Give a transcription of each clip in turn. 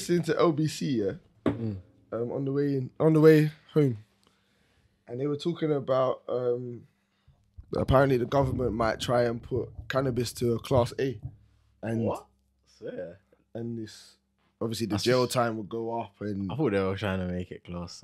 listening to LBC, yeah, on the way home, and they were talking about apparently the government might try and put cannabis to a class A, and what? Yeah. And this obviously the jail time would go up, and I thought they were trying to make it class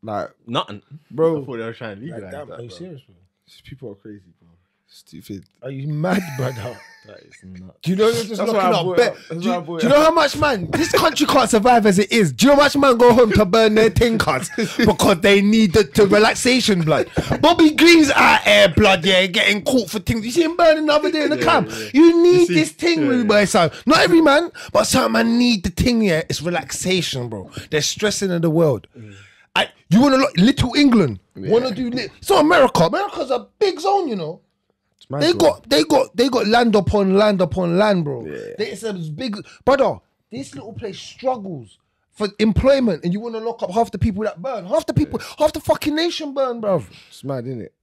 like nothing, bro. I thought they were trying to legalize that. Are you serious, bro? These people are crazy, bro. Stupid. Are you mad, brother? That is nuts. Do you know you're just That's locking why I up bought bet? it. Do you know how much, man? This country can't survive as it is. Do you know how much man go home to burn their tinkers because they need the relaxation, blood? Bobby Green's out here, blood, yeah, getting caught for things. You see him burning the other day in the camp. Yeah. You need this thing, rude boy, son. Not every man, but some man need the thing, yeah. It's relaxation, bro. They're stressing in the world. You want to look Little England? Want to do? It's not America. America's a big zone, you know. They got land upon land upon land, bro. Yeah. It's a big brother. This little place struggles for employment, and you want to lock up half the people that burn, half the fucking nation burn, bro. It's mad, isn't it?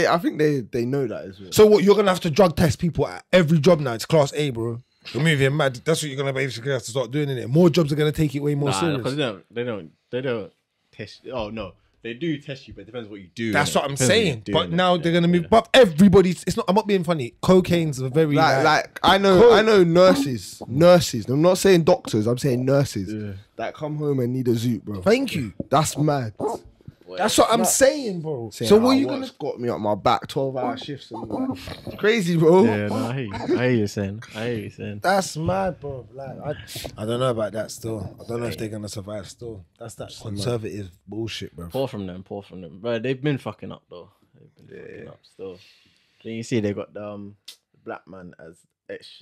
I think they know that as well. So what? You're gonna have to drug test people at every job now. It's class A, bro. You're moving mad. That's what you're gonna basically have to start doing, innit? More jobs are gonna take it way more serious. Because they don't test. Oh no. They do test you, but it depends what you do. That's what I'm saying. But now they're gonna move. But everybody's. It's not. I'm not being funny. Cocaine's a very like I know nurses. I'm not saying doctors. I'm saying nurses that come home and need a zoot, bro. Thank you. That's mad. That's what I'm saying, bro. So what are you gonna got me up my back 12-hour shifts and all that. It's crazy, bro. Yeah, no, I hear you saying. That's mad, bro. Like I don't know about that still. I don't know if they're gonna survive still. That's that conservative bullshit, bro. Pour from them. Bro, they've been fucking up though. They've been fucking up still. Then you see they got the black man as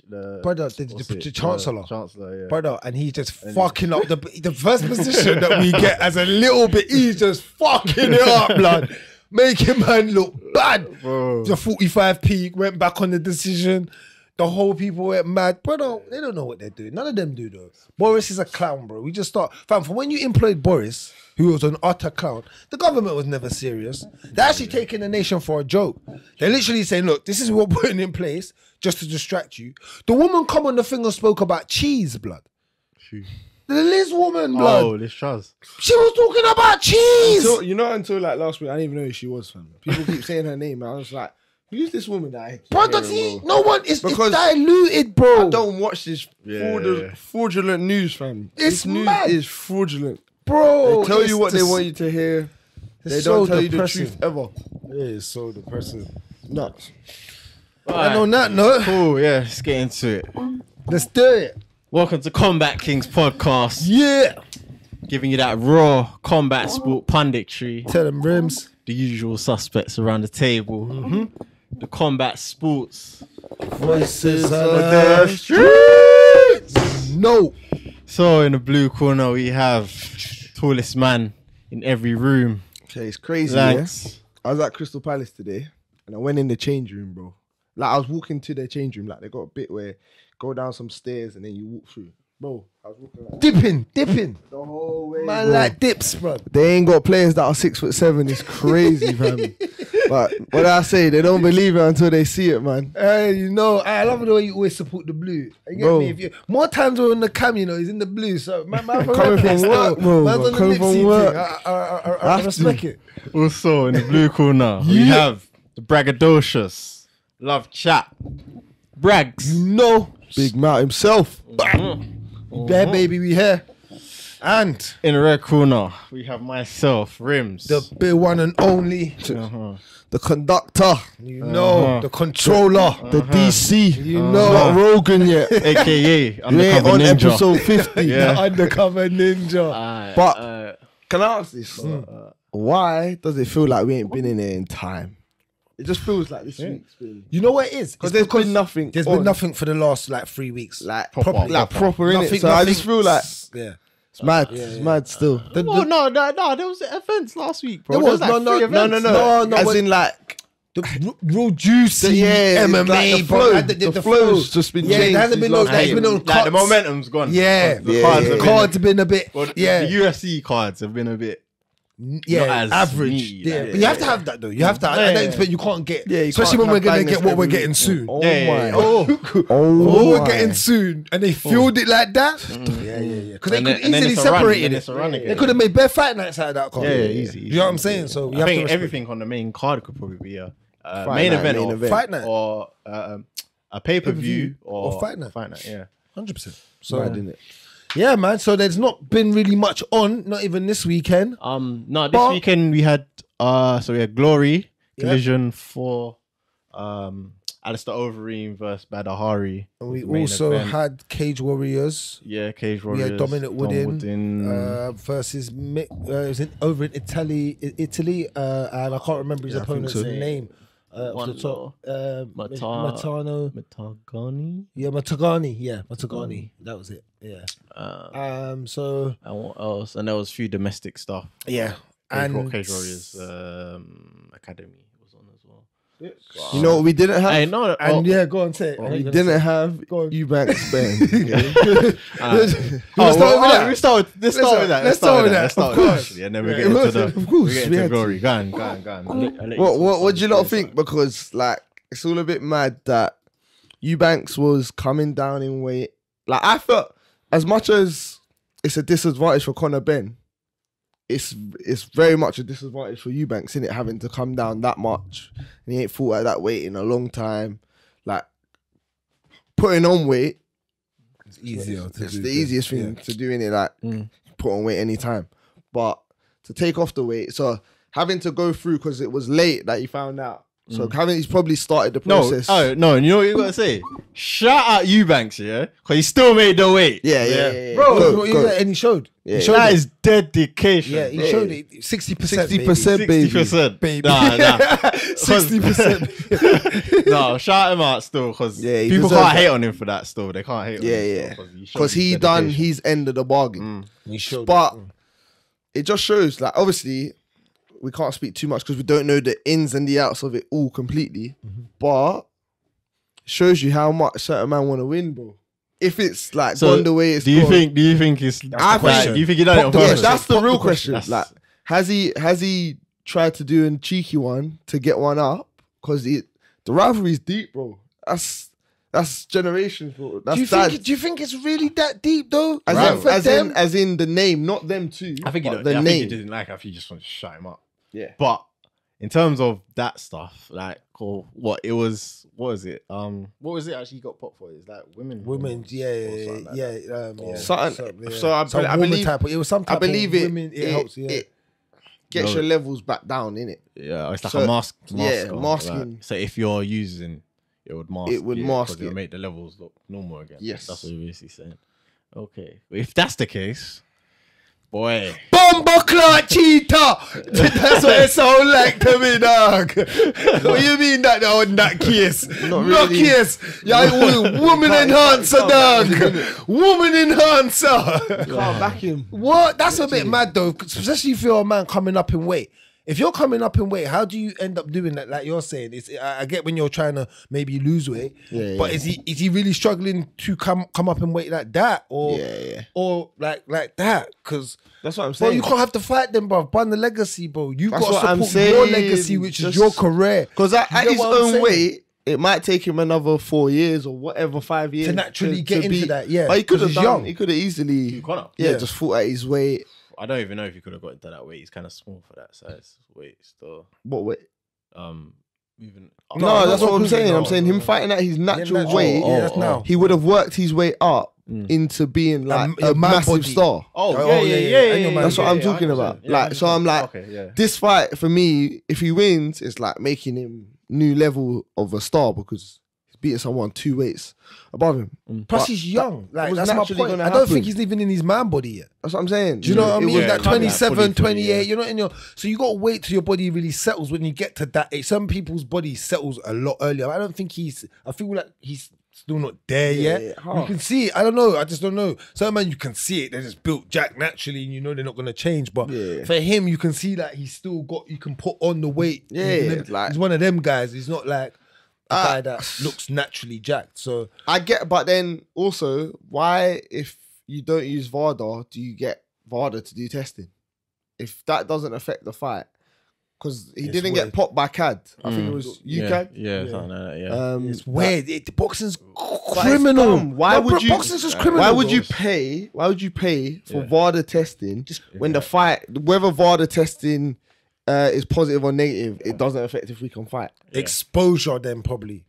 the chancellor, yeah. Brother, and he's just fucking up the first position that we get as a little bit. He's just fucking it up, blood, making man look bad. Bro. The 45p went back on the decision. The whole people went mad, brother. They don't know what they're doing. None of them do though. Boris is a clown, bro. We just start, fam. From when you employed Boris, who was an utter clown, the government was never serious. They're actually taking the nation for a joke. They're literally saying, look, this is what we're putting in place just to distract you. The woman come on the thing and spoke about cheese, blood. The Liz woman, blood. Oh, Liz Truss. She was talking about cheese. Until like last week, I didn't even know who she was, fam. People keep saying her name, and I was like, who's this woman that I brother, see, no one is diluted, bro. I don't watch this fraudulent news, fam. This news mad. is fraudulent. Bro, they tell you what they want you to hear. They don't tell you the truth ever. It is so depressing. Nuts. Right. And on that note, cool, yeah, let's get into it. Let's do it. Welcome to Kombat Kingz podcast. Yeah. Giving you that raw combat sport punditry. Tell them, Rimz. The usual suspects around the table. The combat sports. Voices of the streets. No. So in the blue corner we have tallest man in every room. Okay, it's crazy. Lankz. Yeah? I was at Crystal Palace today and I went in the change room, bro. Like I was walking to their change room. Like they got a bit where go down some stairs and then you walk through. Bro, I was walking like dipping. The whole way. Man, bro. Like dips, bro. They ain't got players that are 6'7". It's crazy, fam. But what I say, they don't believe it until they see it, man. You know, I love the way you always support the blue. You get me? If you, more times we're on the cam, you know, he's in the blue. So man coming from work, bro. Coming from work. I respect it. Also in the blue corner, we have the braggadocious, love chat, Bragz. You know, Big Mouth himself. There, baby, we here. And in the red corner, we have myself, Rimz. The big one and only. The conductor. You know. The controller. The DC. You know. Not Rogan yet. AKA Undercover on Ninja. episode 50. The Undercover Ninja. But can I ask this? Why does it feel like we ain't been in there in time? It just feels like this week's been... You know what it is? Because there's been nothing. There's been nothing for the last like 3 weeks. Like proper innit? So I just feel like... Yeah. It's mad. It's mad still. No, there was events last week, bro. There was no. As in like... The real juicy MMA, like the flow's just been changed. There hasn't been no cuts. Like the momentum's gone. Yeah. The cards have been a bit... Well, yeah. The UFC cards have been a bit... Yeah, average. meaty, Yeah, like, but you have to have that though. You have to. I don't expect you can't get. Especially when we're gonna get what we're getting soon. Oh Yeah. my. What we're getting soon, and they filled it like that. Yeah. Because they could easily separate it. They could have made bare fight nights out of that card. Yeah, easy. You know what I'm saying? So I think everything on the main card could probably be a main event or fight night or a pay-per-view or fight night. Yeah, 100%. So yeah, man. So there's not been really much on, not even this weekend. No, this weekend we had Glory Collision for Alistair Overeem versus Badr. And we also had Cage Warriors. Yeah, Cage Warriors. We had Dominic Wooden versus it was over in Italy, and I can't remember his opponent's name. Off the top, Matagani. Yeah, Matagani. That was it. Yeah. So. And what else? And there was a few domestic stuff. Yeah. And Cage Warriors Academy was on as well. You know what we didn't have? Hey, no, go on, say it. We didn't have Eubanks Benn. Let's start with that. Of course. And then we get into Glory. Go on. What do you lot think? Because like it's all a bit mad that Eubanks was coming down in weight. Like I felt as much as it's a disadvantage for Conor Benn, it's very much a disadvantage for Eubanks, innit, having to come down that much. And he ain't fought at that weight in a long time. Like, putting on weight, it's easier. It's the easiest thing to do, innit? Like, put on weight anytime. But to take off the weight, so having to go through, because it was late that he found out. So he's probably started the process. No, you know what you gotta say? Shout out Eubanks, yeah? Because he still made the weight. Yeah. Bro, and he showed. Yeah. That is dedication. Yeah, he showed it. 60%, 60%, baby. 60%, baby. Nah. 60%. No, shout him out still, because people can't hate on him for that still. They can't hate on him. Because he done his end of the bargain. He showed but it just shows, like, obviously, we can't speak too much because we don't know the ins and the outs of it all completely. But it shows you how much certain man want to win, bro. If it's like gone the way it's do you think it's do you think he done it on purpose? Yeah, that's the real question. Like, has he tried to do a cheeky one to get one up? Because the rivalry's deep, bro. That's generations, bro. Do you think it's really that deep though? As in the name, not them two. I think the name. Think he didn't like it. I think he just wanted to shut him up. Yeah. But in terms of that stuff, like, what was it? What was it actually he got popped for? It's like women. So I believe it was some type I believe of it. Women, it helps. Yeah. It gets your levels back down, innit? Yeah, it's like a mask. Yeah, masking. Like, so if you're using, it would mask. It would mask it. Make the levels look normal again. Yes, that's what you're basically saying. Okay, but if that's the case. Boy. Bumbleclot cheetah! That's what it sound like to me, dog. What you mean that on that case? Not case. Yeah, woman enhancer, dog. Woman enhancer. You can't back him. What? That's a bit mad though, especially if you're a man coming up in weight. If you're coming up in weight, how do you end up doing that? Like you're saying, I get when you're trying to maybe lose weight, but is he really struggling to come up in weight like that, or like that? Because that's what I'm saying. Bro, you can't have to fight them, bro. Burn the legacy, bro. You got to support your legacy, which is your career. Because at his own weight, it might take him another 4 years or whatever, 5 years to naturally get into that. Yeah, but he could have done. He could have easily, yeah, just fought at his weight. I don't even know if he could have got into that weight. He's kind of small for that size weight still. What weight? Even no, that's what I'm saying. I'm saying him fighting at his natural weight. He would have worked his way up into being like a massive star. Yeah. That's what I'm talking about. Like, so I'm like, this fight for me, if he wins, it's like making him new level of a star because he's beating someone 2 weights above him. Plus he's young. Like that's my point. I don't think he's even in his man body yet. That's what I'm saying. Do you know what I mean? Like 27, 28, you're not in your... So you got to wait till your body really settles when you get to that age. Some people's body settles a lot earlier. I don't think I feel like he's still not there yet. You can see it. I don't know. I just don't know. Some man, you can see it. They're just built jack naturally and you know they're not going to change. But for him, you can see that he's still got... You can put on the weight. Yeah. He's one of them guys. He's not like... a guy that looks naturally jacked. So I get, but then also, why if you don't use VADA, do you get VADA to do testing? if that doesn't affect the fight, because he didn't get popped by CAD. I think it was CAD. Yeah, something like that. Yeah, it's weird. The boxing's criminal. Why would you? Boxing's just criminal. Why would you pay? Why would you pay for VADA testing when the fight, whether VADA testing is positive or negative, it doesn't affect if we can fight. Exposure, then probably.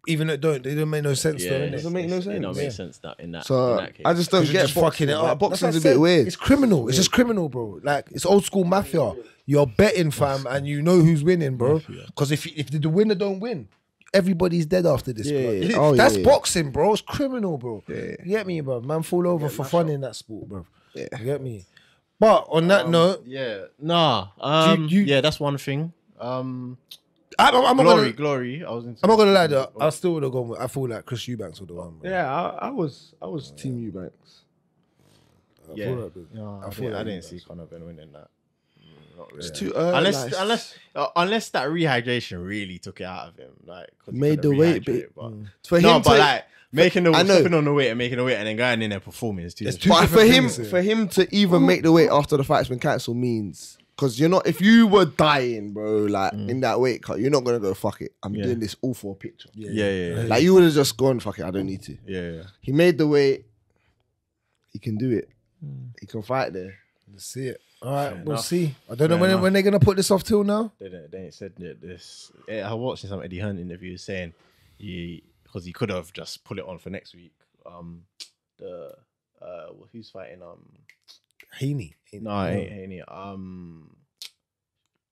Even though they don't make no sense, though. It doesn't make no sense. It don't make sense in that case. I just don't get fucking it up. Boxing's a bit weird. It's criminal. It's just criminal, bro. Like, it's old school mafia. You're betting, fam, and you know who's winning, bro. Because if the winner don't win, everybody's dead after this. That's boxing, bro. It's criminal, bro. You get me, bro? Man fall over for fun in that sport, bro. You get me? But on that note, that's one thing. I'm Glory. I'm not gonna lie though. I still would have gone with. I feel like Chris Eubanks would have won. Bro. Yeah, I was Team Eubanks. I didn't see Conor Ben winning that. It's too early. Unless that rehydration really took it out of him, like made the weight bit. For him, like making the stepping on the weight and making the weight and then going in there performing is too. But for him to even make the weight after the fight's been cancelled means, because you're not, if you were dying, bro, like in that weight cut, you're not gonna go fuck it. I'm doing this all for a picture. Yeah. Like you would have just gone fuck it. I don't need to. Yeah. He made the weight. He can do it. He can fight there. Let's see it. All right, we'll see. I don't know when they're going to put this off till now. They ain't said this. I watched some Eddie Hearn interviews saying because he could have just put it on for next week. Who's fighting? Haney. No, ain't Haney.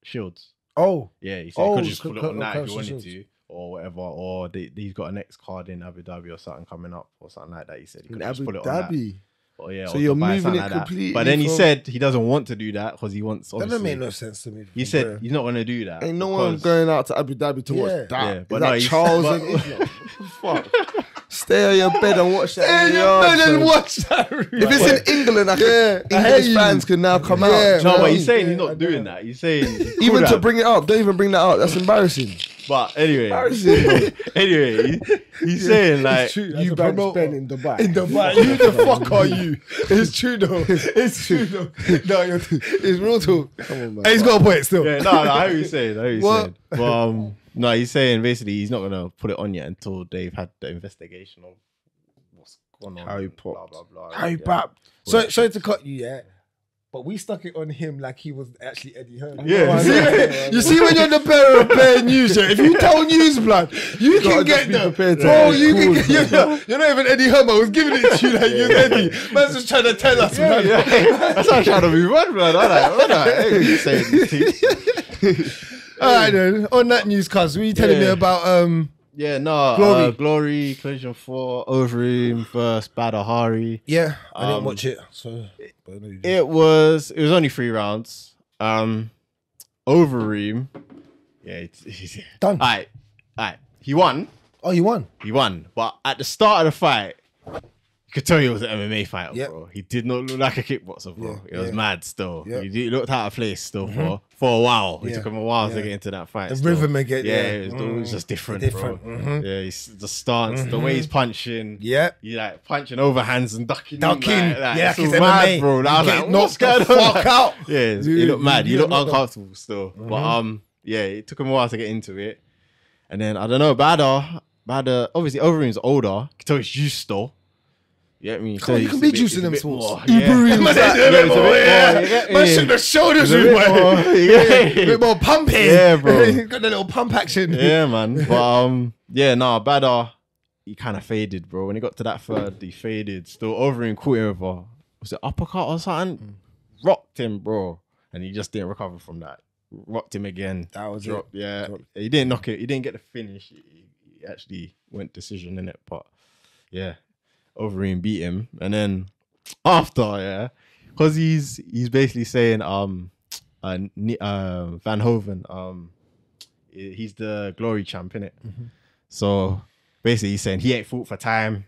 Shields. Oh. Yeah, he said he could just put it on that if he wanted to, or whatever. Or he's got a next card in Abu Dhabi or something coming up or something like that. He said he could just put it on that. Oh, yeah, so you're moving it completely. But then he said he doesn't want to do that because he wants. That doesn't make no sense to me. He said he's not going to do that. Ain't no one going out to Abu Dhabi to watch that. Yeah, but that Charles and Islam. Fuck. Stay on your bed and watch that. Stay on your bed and watch that. If it's in England, English fans can now come out. No, but he's saying he's not doing that. He's saying even to bring it up. Don't even bring that up. That's embarrassing. But anyway, he's saying like you promote Benn in Dubai. In Dubai, who the fuck are you? It's true though. It's true though. No, it's real talk. Come on, man. He's got a point still. Yeah, no, I hear you saying. But no, he's saying basically he's not gonna put it on yet until they've had the investigation of what's going on. Harry Potter. Blah blah blah. Harry Potter. So sorry to cut you, but we stuck it on him like he was actually Eddie Hearn. Yeah. You see when you're the bearer of bad news, if you tell news, blood, you can get them. Bro, you're not even Eddie Hearn, I was giving it to you like you're Eddie. Man's just trying to tell us, man. That's not trying to be one, blood. Hey, saying this. All right, then. On that news, cuz, what are you telling me about Glory, Collision 4, Overeem versus Badr. Yeah, I didn't watch it. So it was only 3 rounds. Overeem, he's done. Alright. He won. Oh, you won? He won. But at the start of the fight, you could tell he was an MMA fighter, bro. He did not look like a kickboxer, bro. It was mad still. He looked out of place still for a while. It took him a while to get into that fight. The rhythm again. It was just different, bro. Yeah, the stance, the way he's punching. Yeah. He like punching overhands and ducking. Like, it's it's mad, MMA. bro. I was like, what's going on? Fuck out. Yeah, he looked mad. He looked uncomfortable still. But it took him a while to get into it. And then I don't know, Badr, obviously Overeem's older. You can tell he's juiced though. You get me? So you can be juiced in them sports. Overeem's Man, shook the shoulders with a bit more pumping. Yeah, bro. Got the little pump action. Yeah, man. But Badr, he kind of faded, bro. When he got to that third, he faded. Still Overeem caught him with was it uppercut or something? Rocked him, bro. And he just didn't recover from that. Rocked him again. That was it. Yeah. He didn't knock it. He didn't get the finish. He actually went decision in it. But yeah, Overeem beat him. And then after, because he's basically saying Van Hoven, he's the glory champ, innit? So basically he's saying he ain't fought for time.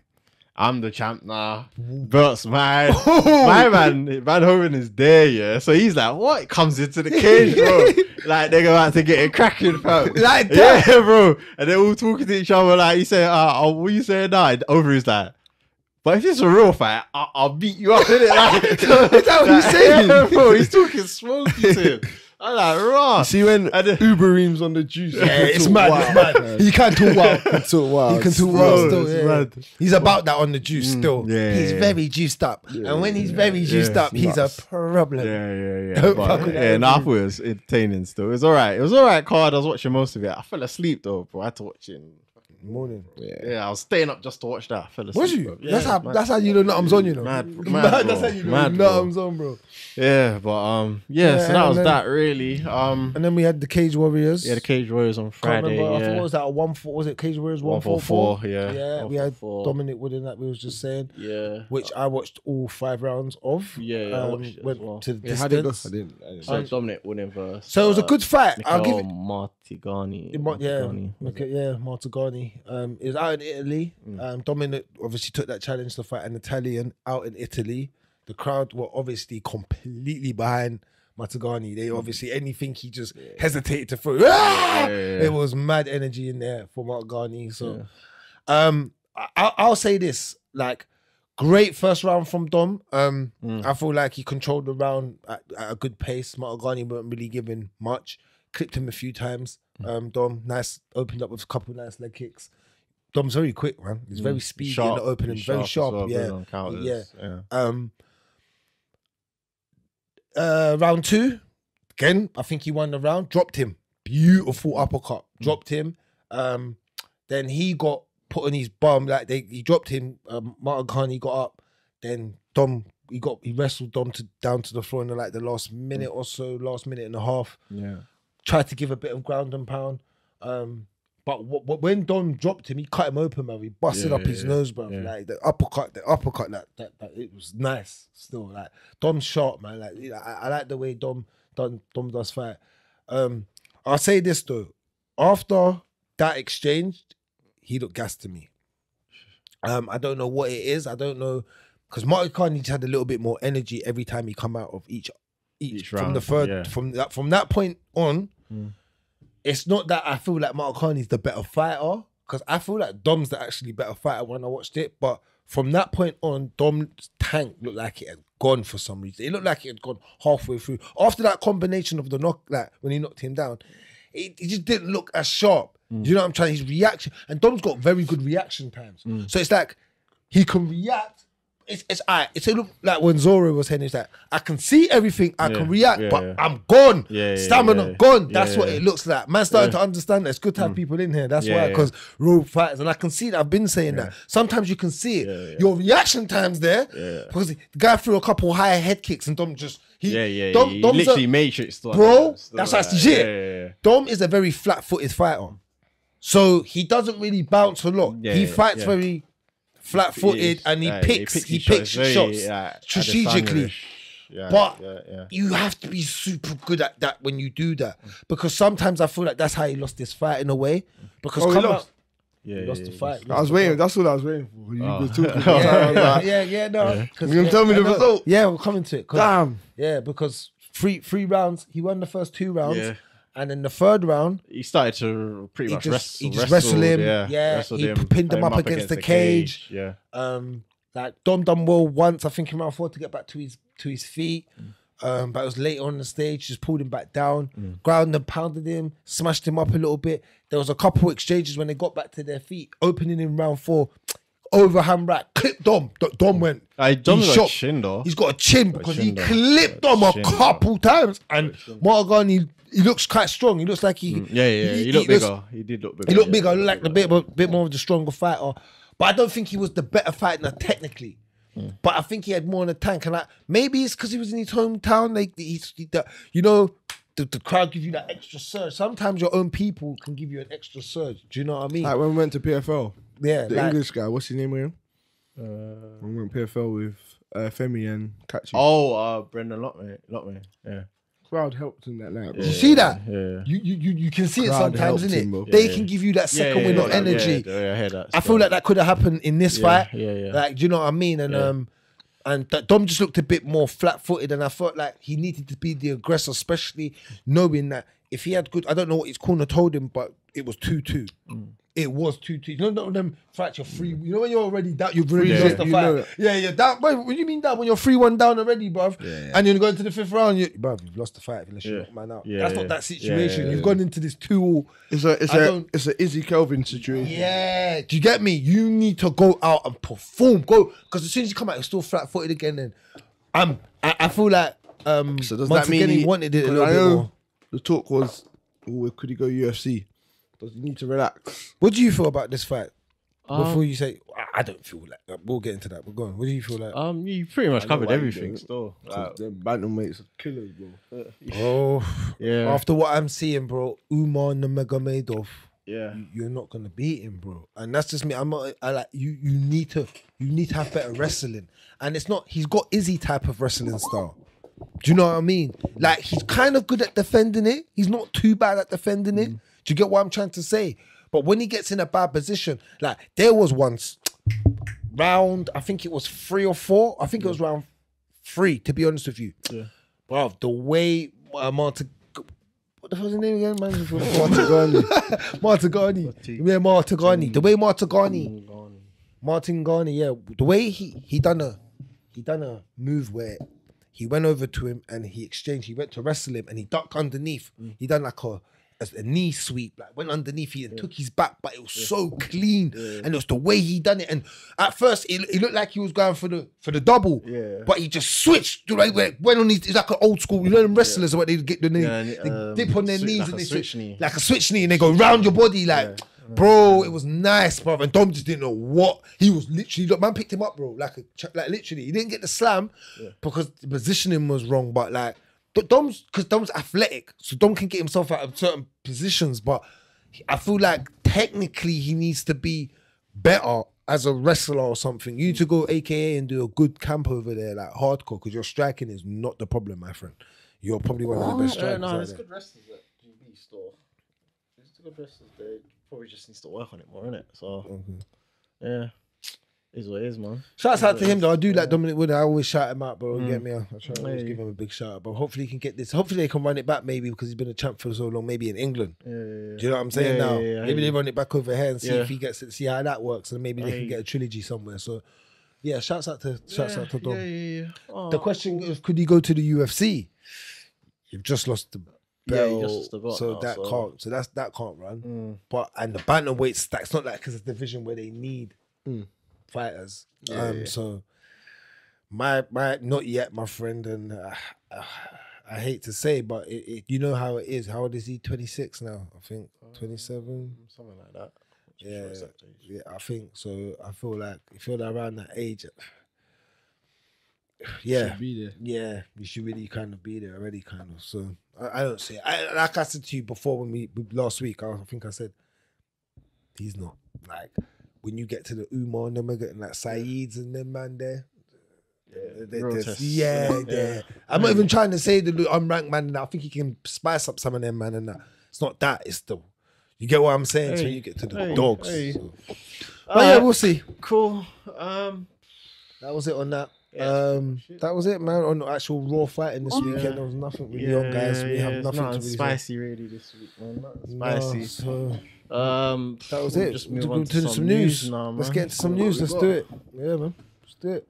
I'm the champ now. Belt's mine. My man, Van Hoven is there, So he's like, what? Comes into the cage, bro. Like, they're about to get it cracking, fam. Like that? Yeah, bro. And they're all talking to each other. Like, he said, what you saying now? Overeem's like, But if it's a real fight, I'll beat you up, innit? Like, Is that what he's saying? Yeah, bro, he's talking smoky to him. I'm like, raw. See when Ubereem's on the juice. Yeah, it's mad. It's mad. He can talk wild. He can talk wild. He can talk wild still. Yeah. He's about that on the juice still. Yeah, he's very juiced up, and when he's very juiced up, he's a problem. Yeah. Don't But, fuck with yeah, that. nah, I thought it was entertaining still. It was all right. It was all right, card. I was watching most of it. I fell asleep though, bro. I had to watch it. Morning. Yeah, I was staying up just to watch that. I fell asleep. Was you? Bro. Yeah, That's how you know nothing's on, you know. Mad, That's how you know nothing's on, bro. Yeah, but so that was that really. And then we had the Cage Warriors. Yeah, the Cage Warriors on Friday. Can't remember. Yeah. What was that? A 1-4? Was it Cage Warriors 144? 144? Yeah. Yeah. We had 144. Dominic Wood in that we was just saying. Yeah. Which I watched all 5 rounds of. Yeah, I watched it went as well. to the Yeah, how did it go? distance. I didn't. So Dominic winning versus. So it was a good fight. I'll give it. Martigani. Martigani. It was out in Italy. Dominic obviously took that challenge to fight an Italian out in Italy. The crowd were obviously completely behind Martigani. They obviously anything he just hesitated to throw. It was mad energy in there for Martigani. So, I'll say this: like, great first round from Dom. I feel like he controlled the round at a good pace. Martigani weren't really giving much. Clipped him a few times. Dom, nice, opened up with a couple of nice leg kicks. Dom's very quick, man. He's very speedy sharp, in the opening, very sharp. well, Yeah. on counters. Yeah. Round 2, again, I think he won the round. Dropped him. Beautiful uppercut. Dropped him. Then he got put on his bum. Like he dropped him. Martigani got up. Then Dom, he wrestled Dom down to the floor in the last minute or so, last minute and a half. Yeah. Tried to give a bit of ground and pound. But when Dom dropped him, he cut him open, man. He busted up his nose, bro. Yeah. Like the uppercut, that it was nice. Still, like Dom's sharp, man. Like I like the way Dom does fight. I'll say this though, after that exchange, he looked gassed to me. I don't know what it is. I don't know because Martigani just had a little bit more energy every time he come out of each from round, the third from that point on. It's not that I feel like Martigani's the better fighter, because I feel like Dom's the actually better fighter when I watched it. But from that point on, Dom's tank looked like it had gone for some reason. It looked like it had gone halfway through. After that combination of the knock, like when he knocked him down, it just didn't look as sharp. Do you know what I'm trying? His reaction, and Dom's got very good reaction times. So it's like he can react. It's alright. It's like when Zoro was saying, it's like I can see everything, I can react, but I'm gone. Stamina gone. That's what it looks like. Man starting to understand that. It's good to have people in here. That's why, because real fighters, and I can see that. I've been saying that. Sometimes you can see it. Your reaction times there, because the guy threw a couple high head kicks and Dom just He literally matrix, bro. That's shit. Dom is a very flat-footed fighter, so he doesn't really bounce a lot. He fights very flat-footed and he picks shots strategically. You have to be super good at that when you do that, because sometimes I feel like that's how he lost this fight in a way. Because he lost. He lost the fight. I was waiting. That's what I was waiting for. You were talking. You can tell me the result. Yeah, we're coming to it. Damn. Yeah, because three rounds. He won the first 2 rounds. Yeah. And in the 3rd round, he started to pretty much wrestle. He just wrestled him. Wrestled he him, pinned him up against the cage. Like Dom done well once, I think in round 4 to get back to his feet. But it was later on the stage, just pulled him back down, ground and pounded him, smashed him up a little bit. There was a couple exchanges when they got back to their feet, opening in round 4, overhand right, clipped Dom. Dom went. Dom's got a chin though. He's got a chin because he clipped Dom a couple times. And Martigani, he looks quite strong. He looks like he looked bigger. He did look bigger. He looked bigger, like a bit more of the stronger fighter. But I don't think he was the better fighter technically. But I think he had more in the tank. And maybe it's because he was in his hometown. Like the crowd give you that extra surge. Sometimes your own people can give you an extra surge. Do you know what I mean? Like when we went to PFL. Yeah. The English guy, what's his name again? When we went PFL with Femi and Kachi. Brendan Lockman. Yeah. Crowd helped him that night. You see that? Yeah. You can see Crowd it sometimes, helped innit? him, They can give you that second wind of energy. Yeah, I hear that. I feel like that could have happened in this fight. Yeah. Like, do you know what I mean? And that Dom just looked a bit more flat-footed, and I felt like he needed to be the aggressor, especially knowing that if he had good, I don't know what his corner told him, but it was 2-2. It was 2-2. You know, not them fights you're 3. You know when you're already down, you've already Yeah, lost the you fight. know it. Yeah, down. What do you mean down? When you're 3-1 down already, bruv, Yeah. and you're going to the 5th round, bruv, you've lost the fight unless you Yeah. knock man out. Yeah, That's yeah. not that situation. Yeah. You've gone into this 2-all. It's a Izzy Kelvin situation. Yeah, do you get me? You need to go out and perform. Go, because as soon as you come out, you're still flat-footed again. And I feel like So does that mean he wanted it a little I bit know more. the talk was, could he go UFC? Does he need to relax? What do you feel about this fight? Before you say, I don't feel like. We'll get into that. But go on. What do you feel like? You pretty much I know covered why you everything don't. still. Because them bantamweights are killers, bro. Oh, Yeah. After what I'm seeing, bro, Umar Nurmagomedov, Yeah. you're not gonna beat him, bro. And that's just me. I'm not. I like you. You need to have better wrestling. And it's not. He's got Izzy type of wrestling style. Do you know what I mean? Like he's kind of good at defending it. He's not too bad at defending it. Do you get what I'm trying to say? But when he gets in a bad position, like there was once round, I think it was 3 or 4. I think it was round 3. To be honest with you, bro, the way what the hell's his name again, man? Martigani. Yeah, Martigani. The way Martingani, yeah. The way he done a move where he went over to him and he exchanged. He went to wrestle him and he ducked underneath. He done like a knee sweep, like went underneath he and took his back, but it was so clean. And it was the way he done it. And at first, it looked like he was going for the double, but he just switched. Went on his, it's like an old school. You know, them wrestlers what they get the knee, they dip on their knees like and a they switch knee. like a switch knee, and they go round your body like. Bro, it was nice, bro. And Dom just didn't know what he was literally. Look, man picked him up, bro. Like literally, he didn't get the slam because the positioning was wrong. But like, Dom's athletic, so Dom can get himself out of certain positions. But I feel like technically he needs to be better as a wrestler or something. You need to go AKA and do a good camp over there, like hardcore, because your striking is not the problem, my friend. You're probably one of the best strikers. No, out there's there. good wrestlers at GB store. There's good wrestlers there. Probably just needs to work on it more, innit? So, yeah. Is what it is, man. Shouts out to him though. I do like Dominic Wood. I always shout him out, bro. Get me? I try to always give him a big shout out. But hopefully he can get this. Hopefully they can run it back maybe because he's been a champ for so long. Maybe in England. Do you know what I'm saying now? Maybe they run it back over here and see if he gets it. See how that works, and maybe they can get a trilogy somewhere. So, yeah. Shouts out to Dom. Oh, The question is, could he go to the UFC? You've just lost the belt, he just lost the belt so now, that so- can't. So that can't run. But and the bantamweights, that's not like because it's a division where they need fighters. So my not yet, my friend, and I hate to say, but you know how it is. How old is he? 26 now, I think. 27, something like that. yeah, I think so. I feel like if you're around that age, Should be there. yeah, you should really kind of be there already, kind of. So I don't see it. Like I said to you before when we last week, I think I said he's not like when you get to the Umar and them and like Saeeds and them man there. real tests. Yeah. I'm not even trying to say the unranked man. And I think he can spice up some of them man and that. It's not that. It's the you get what I'm saying. It's when you get to the dogs. So. But yeah, we'll see. Cool. That was it on that. Yeah, that was it, man. On the actual Raw fighting this weekend, there was nothing really on, guys. We have nothing to really say. Spicy really this week, man. Not spicy. No, so That was it. Just move on to some news. now, man. Let's get into some news. Let's do it. Yeah, man. Let's do it.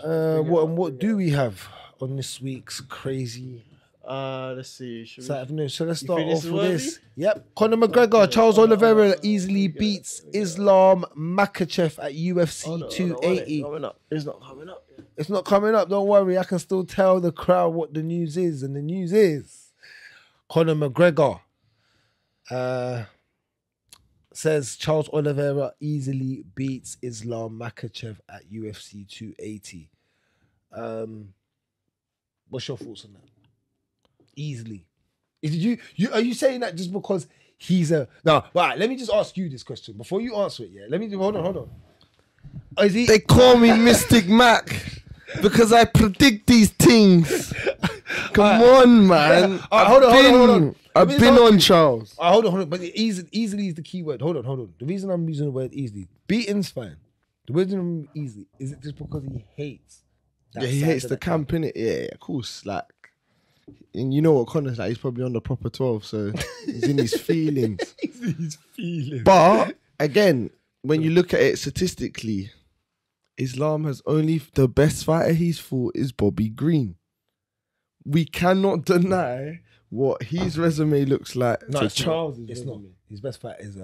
What do we have on this week's crazy Let's see. side of news? So let's You start think this off is with worthy? this. Yep. Conor McGregor, Charles Oliveira easily beats Islam Makhachev at UFC 280. It's not coming up. It's not coming up. Don't worry. I can still tell the crowd what the news is. And the news is Conor McGregor says Charles Oliveira easily beats Islam Makhachev at UFC 280. What's your thoughts on that? Easily. Are you saying that just because he's a... No, right, let me just ask you this question. Before you answer it, yeah? Let me... Hold on. Is he... They call me Mystic Mac because I predict these things. Come on, man. Hold on. I've been on Charles. Hold on. But easily is the key word. Hold on. The reason I'm using the word easily, beating's fine. The reason I'm easily, is it just because he hates? Yeah, he hates the camp, innit? Yeah, of course. Like, And you know what Connor's like? He's probably on the proper 12, so he's in his feelings. But again, when you look at it statistically, Islam has only the best fighter he's fought is Bobby Green. We cannot deny what his resume looks like No, to it's Charles' not. It's resume. not. His best fight is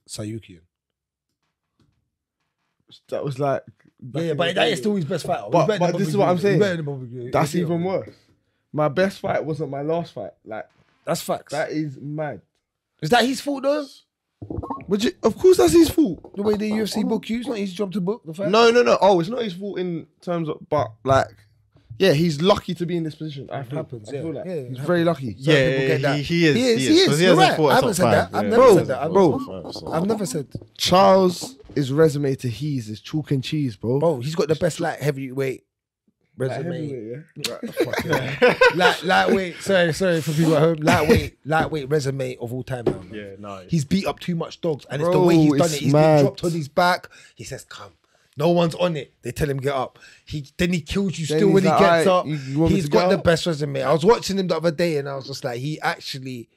Sayukian. That was like... Yeah, but that is still his best fight. But this is what I'm saying. That's That's even worse. My best fight wasn't my last fight. Like, That's facts. that is mad. Is that his fault though? Of course that's his fault. The way the UFC book you, it's not his job to book the fight. No. Oh, it's not his fault in terms of... But, like... Yeah, he's lucky to be in this position. I feel like. Yeah, He's very lucky. people get that. He is. He is. 'Cause You're hasn't right. fought a I haven't top said that. five, I've yeah. never said that. Bro. I've never said. Charles' resume to his is chalk and cheese, bro. Bro, he's got the best light heavyweight Like resume. heavyweight, yeah? Lightweight. Sorry for people at home. Lightweight resume of all time now. Man. Yeah, no. He's beat up too much dogs, and it's Bro, the way he's done it's it. He's mad. been dropped on his back. He says, "Come." No one's on it. They tell him get up. Then he kills you Then still he's when he like, gets "Alright, up. you want me He's to got get the up?" best resume. I was watching him the other day, and I was just like, he actually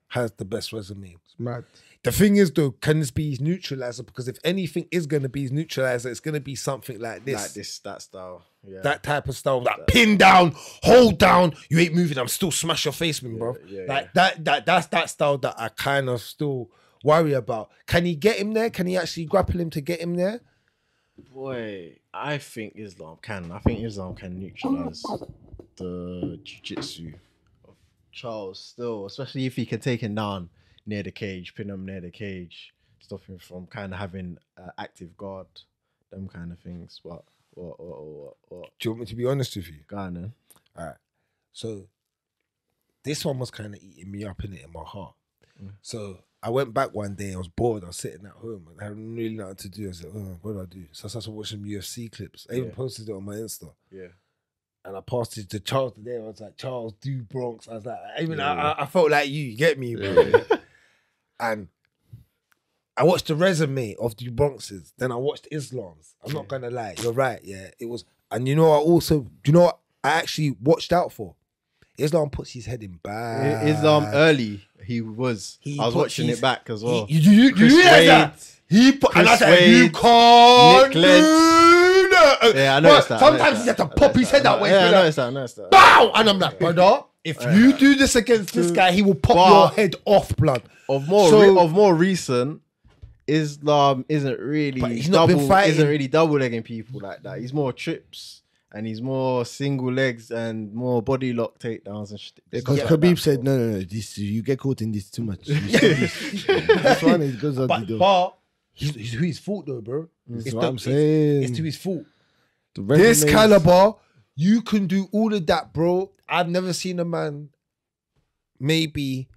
has the best resume. It's mad. The thing is, though, can this be his neutralizer? Because if anything is going to be his neutralizer, it's going to be something like this. That style. Yeah. That type of style, that pin down, hold down, you ain't moving, I'm still smash your face, man, bro. That's that style that I kind of still worry about. Can he get him there? Can he actually grapple him to get him there? Boy, I think Islam can neutralize the jiu-jitsu of Charles still, especially if he can take him down near the cage, pin him near the cage, stop him from kind of having active guard, them kind of things. What? Do you want me to be honest with you? Go on, then. All right. So this one was kind of eating me up in my heart. So I went back one day, I was bored, I was sitting at home and I had really nothing to do. I was like, oh, what do I do? So I started watching UFC clips. I even posted it on my Insta. Yeah. And I passed it to Charles today. I was like, Charles, do Bronx. I was like, I felt like you get me, bro. And I watched the resume of the Bronxes. Then I watched Islam's. I'm not gonna lie, you're right. Yeah, it was. And you know what I actually watched out for? Islam puts his head in bad. Islam early, I was watching it back as well. You realize that? He put, and I said, Wade, you can't Nick do that. Yeah, I noticed that. Sometimes he had to pop his head that way. Yeah, I noticed that. Bow! And I'm like, brother, if you do this against this guy, he will pop your head off, blood. Of more recent, Islam isn't really But he's not been fighting. Isn't really double legging people like that. He's more trips and he's more single legs and more body lock takedowns and shit. Because Khabib said, no, this you get caught in this too much. This one is good. But he's to his fault though, bro. That's what I'm saying. It's to his fault. The This resumes- caliber, you can do all of that, bro. I've never seen a man maybe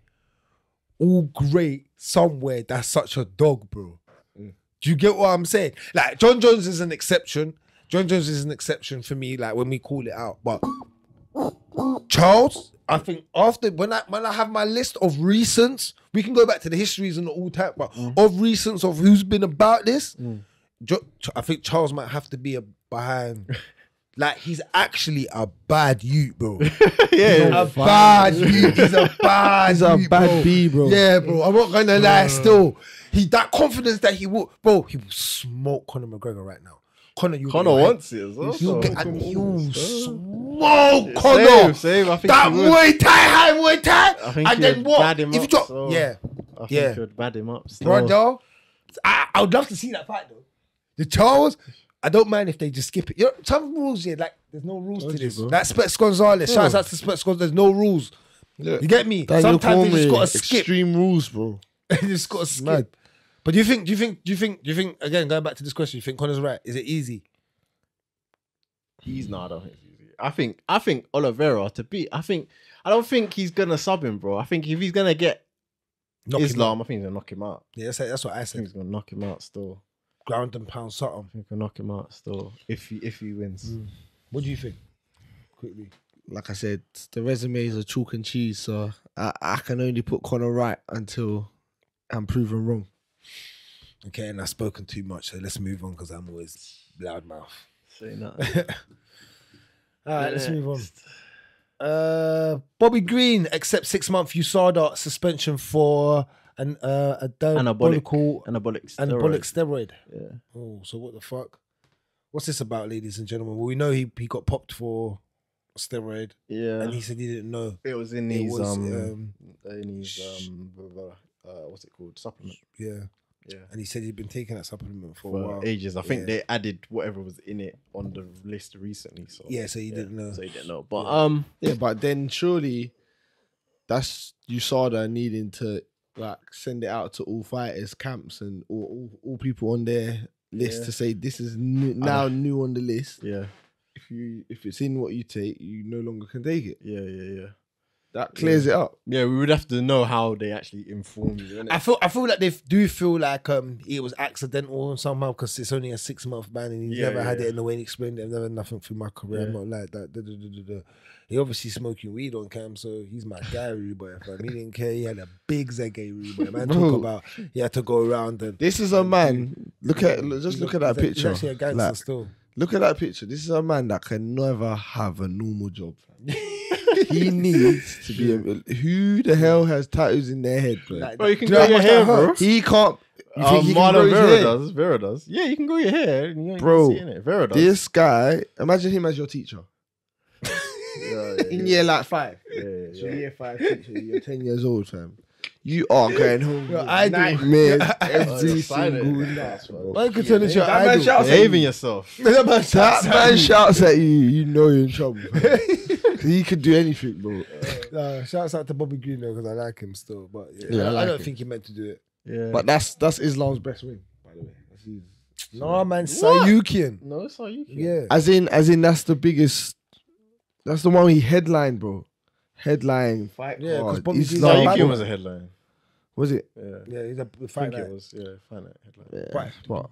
all great somewhere that's such a dog, bro. Do you get what I'm saying? Like, John Jones is an exception. John Jones is an exception for me, like, when we call it out. But Charles, I think after, when I have my list of recents, we can go back to the histories and all that, but of recents of who's been about this, I think Charles might have to be behind. Like, he's actually a bad youth, bro. Yeah, He's a bad youth. He's a bad bad B, bro. Yeah, bro. I'm not gonna lie. Still, that confidence that he will smoke Conor McGregor right now. Conor wants it as well. He'll smoke Conor. Same. I think That he would. Muay Thai. I think And he then would what? bad him If you up, drop, so- yeah, I think yeah. he would bad him up. Still. brother. I would love to see that fight though. The Charles, I don't mind if they just skip it. You know, some rules here, like there's no rules to this. bro. Like Specs Gonzalez, shouts out to Specs Gonzalez. There's no rules. Yeah. You get me? Daniel Sometimes they just Cormier, gotta skip. Extreme rules, bro. They just gotta skip. Mad. But do you think? Again, going back to this question, you think Conor's right? Is it easy? I don't think it's easy. I think Oliveira to beat. I don't think he's gonna sub him, bro. I think if he's gonna get Knock him Islam, out. I think he's gonna knock him out. Yeah, that's what I I think said. he's gonna knock him out still. Ground and pound something. I think he's gonna knock him out still if he wins. What do you think? Quickly. Like I said, the resumes are chalk and cheese, so I can only put Conor right until I'm proven wrong. Okay, and I've spoken too much, so let's move on because I'm always loudmouth. Say that. All right, let's move on. Bobby Green accepts 6-month USADA suspension for a Anabolic steroid. Yeah. Oh, so what the fuck? What's this about, ladies and gentlemen? Well, we know he got popped for a steroid. Yeah. And he said he didn't know. It was in his what's it called? Supplement. Yeah. Yeah. And he said he'd been taking that supplement for a while. ages. I think they added whatever was in it on the list recently. So yeah, so he didn't know. So he didn't know. But but then surely that's USADA needing to like send it out to all fighters, camps, and all people on their list to say this is new on the list. Yeah. If it's in what you take, you no longer can take it. Yeah. That clears it up. Yeah, we would have to know how they actually inform you. Innit? I feel like they do feel like it was accidental somehow because it's only a 6-month ban and he's never had it in the way he explained it. I've never had nothing through my career. I'm not like that. He obviously smoking weed on cam, so he's my guy, Rude Boy. He didn't care. He had a big Zege Rude Boy. Man, talk about he had to go around and. This is a man. Look at that picture. He's actually a gangster still. Look at that picture. This is a man that can never have a normal job. He needs to be. Who the hell has tattoos in their head, bro? Bro, you can grow your hair, bro. He can't. You think he can grow his hair? Vera does. Yeah, you can grow your hair. And you Bro, see it. Vera does. This guy, imagine him as your teacher. In year like 5. Yeah. So year 5 teacher, you're 10 years old, fam. You are going home. Your idol. Nightmares every single night. Why could turn into your idol? Behaving yourself. That man shouts at you, you know you're in trouble. He could do anything, bro. Shouts out to Bobby Green though, because I like him still. But I don't think he meant to do it. Yeah. But that's Islam's best win, by the way. No, man, Sayukian. No, it's Sayukian. Yeah. As in that's the biggest. That's the one he headlined, bro. Headline. Fight. Yeah, because God, Bobby Sayukian was a headline. Was it? Yeah, he's a I fight think night. it was. Yeah, fight night headline. But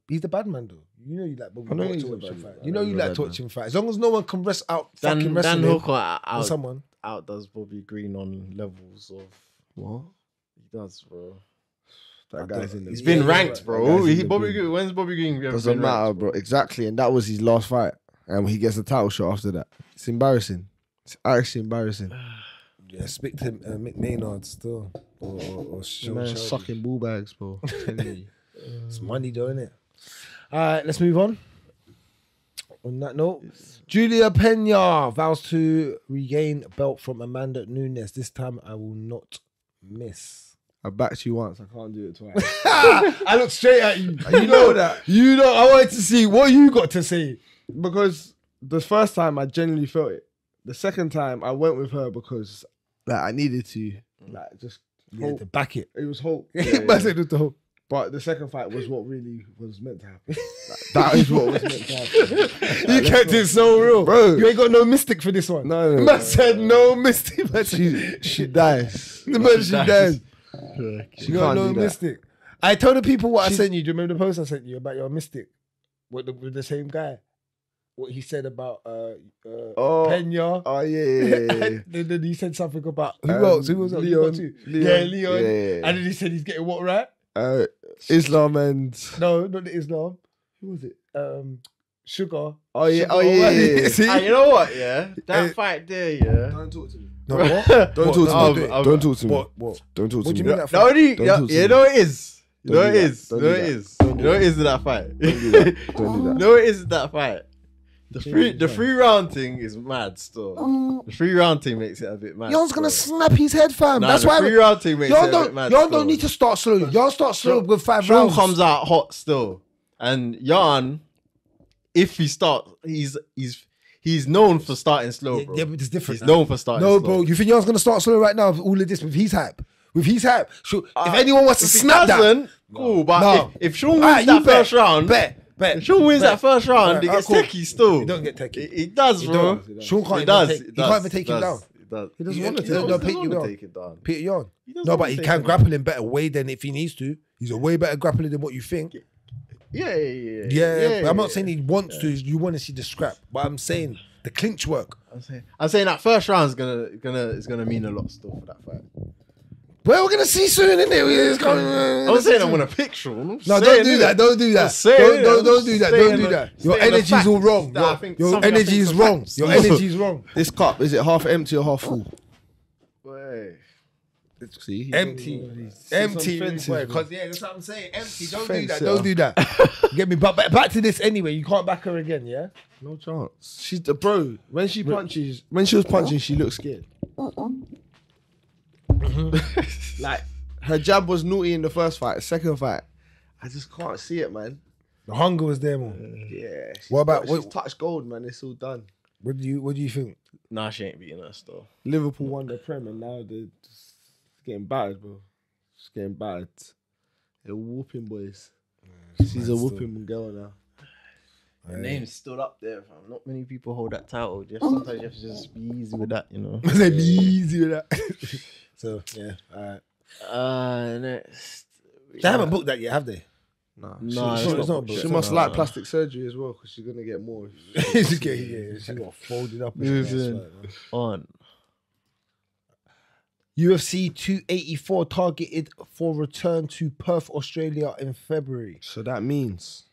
he's the bad man though. You know you like Bobby. I know Green he's a to watch him bad fight. man. You know you He's a like bad to watch him fight. As long as no one can rest out fucking Dan wrestling Hooker or someone. outdoes Bobby Green on levels of What? he does, bro. That guy's in the. He's been ranked, bro. That guy's in the Bobby bin. Green, when's Bobby Green ever Doesn't been matter, ranked, bro. Exactly, and that was his last fight, and he gets the title shot after that. It's embarrassing. It's actually embarrassing. Yeah, speak to Mick Maynard still. Or Man, sucking ball bags, bro. It's money though, innit? All right, let's move on. On that note, Julia Pena vows to regain belt from Amanda Nunes. This time I will not miss. I backed you once. I can't do it twice. I looked straight at you. You know that. You know, I wanted to see what you got to say. Because the first time I genuinely felt it. The second time I went with her because like I needed to like just hope. To back it. It was hope. The hope. But the second fight was what really was meant to happen. Like, that is what was meant to happen. You kept it so real. Bro. You ain't got no mystic for this one. No. Man said no mystic. She dies. The man she dies. She You got can't no do that. mystic. I told the people what I sent you. Do you remember the post I sent you about your mystic? With the same guy. What he said about Pena. Oh yeah. Then he said something about who else? Who was else? You got two. Leon. Leon. Yeah. And then he said he's getting what right? Islam and No, not the Islam. who was it? Sugar. Oh yeah. Sugar, right? See? you know what? Yeah, that fight there. Yeah. Don't talk to me. No, what? Don't talk to me. Don't talk to me. What? Don't talk to What do me. you mean that No, fight? you Don't talk to me. know it is. You Don't know do it that. is. Don't You know do it that. is. Don't do You know it that. is in that fight. Don't do that. Don't do that. No, it is in that fight. The free round thing is mad still. The free round thing makes it a bit mad. Yarn's gonna still. snap his head, fam. Nah, That's the why. free round thing makes Y'all it a bit mad. don't still. need to start slow. Y'all start slow with 5 Sean rounds. comes out hot still, and Yarn, if he starts, he's known for starting slow, bro. Yeah, but it's different. He's known for starting No, slow. bro. You think Yarn's gonna start slow right now with all of this with his hype? With his hype, sure, if anyone wants to If he snap that, doesn't, cool. But No. if Sean wins Alright, that you bet. first round, bet. if Sean wins that first round, Alright, he gets cool. techie still. He don't get techie. He does, He bro. don't. Sean can't He even does. take. He can't even take him down. He does. He doesn't He want to doesn't take wanna you take it down. Peter Yarn. doesn't No, wanna but he take can him grapple him better way than if he needs to. He's a way better grappler than what you think. Yeah. But I'm not saying he wants to. You want to see the scrap, but I'm saying the clinch work. I'm saying that first round is gonna mean a lot still for that fight. Well, we're gonna see soon, innit? I'm saying I want a picture. No, don't do that. Don't do that. Don't do that. Don't do that. Your energy's all wrong. Your energy is wrong. Your energy is wrong. This cup, is it half empty or half full? Wait. See, Empty. offensive, Because that's what I'm saying. Empty. Don't do that. Offensive. Don't do that. Get me. But back to this anyway. You can't back her again, yeah? No chance. She's the bro. When she was punching, she looked scared. Like her jab was naughty in the first fight. Second fight, I just can't see it, man. The hunger was there, man. Yeah. What about she's touched gold, man? It's all done. What do you think? Nah, she ain't beating us though. Liverpool won the Prem, and now they're just getting battered, bro. Just getting battered. They're whooping boys. She's a whooping girl now. Her name's still up there, fam. Not many people hold that title. Sometimes you have to just be easy with that, you know. They be easy with that. So yeah, alright. Next. They haven't booked that yet, have they? Nah, it's not she must like plastic surgery as well, because she's gonna get more. She got folded up. On. UFC 284 targeted for return to Perth, Australia in February. So that means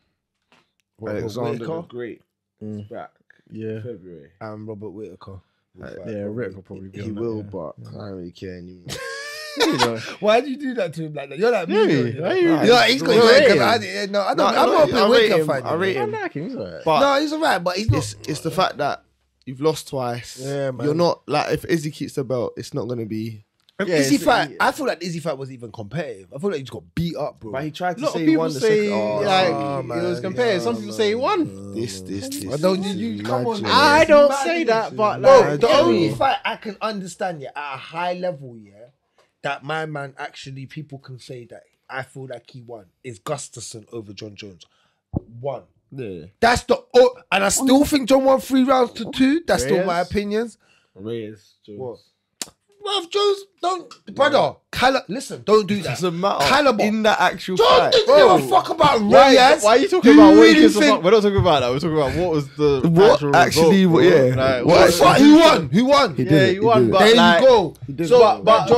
Alexander the Great is back. Yeah. February. And Robert Whittaker. Yeah, Rick will probably be He on will, that, but I don't really care anymore. Why'd you do that to him like that? You're like me. Really? Though, Why you know? you- Yeah, he's got your head. I'm not a big Whittaker fan. I rate I him. like him, he's alright. But No, he's alright, but he's not. it's the fact that you've lost twice. Yeah, man. You're not, like, if Izzy keeps the belt, it's not gonna be. Yeah, Izzy it's- fight. I feel like the Izzy fight was even competitive. I feel like he just got beat up, bro. But he tried A to lot say of he people won the say second. Oh, it was compared. Some people say he won. This. I don't. You come on. Imagine. I don't say that, but Bro, like, the get only me. fight I can understand, at a high level, that my man actually people can say that I feel like he won is Gustafsson over John Jones. One. Yeah. That's and I still think John won 3 rounds to 2. That's still my opinions. Reyes. What? Well, Jones, brother. Listen, don't do that. Doesn't matter. Caliber. In the actual John fight. didn't give a fuck about Why Reyes. are you talking about We're not talking about that. We're talking about what was the What actually, result, yeah. Like, What what- Who won? Who won? He yeah, did it, he won, but There like, you go. So, but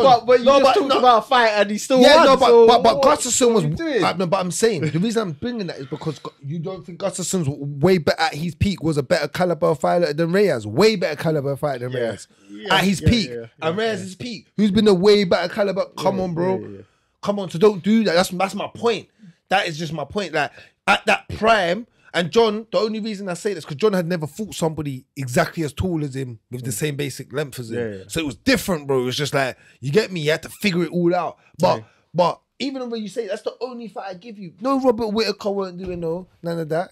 you just talked about a fight and he still won. No, so but what Gustafsson was. are you doing? No, but I'm saying the reason I'm bringing that is because you don't think Gustafsson's way better at his peak was a better caliber fighter than Reyes. Way better caliber fighter than Reyes at his peak. And Reyes' peak. Who's been a way better caliber? Come on, bro. Come on. So don't do that. That's my point. That is just my point. Like at that prime. And John, the only reason I say this because John had never fought somebody exactly as tall as him with the same basic length as him. Yeah. So it was different, bro. It was just like, you get me? You had to figure it all out. But even when you say that's the only fight I give you. No, Robert Whittaker weren't doing none of that.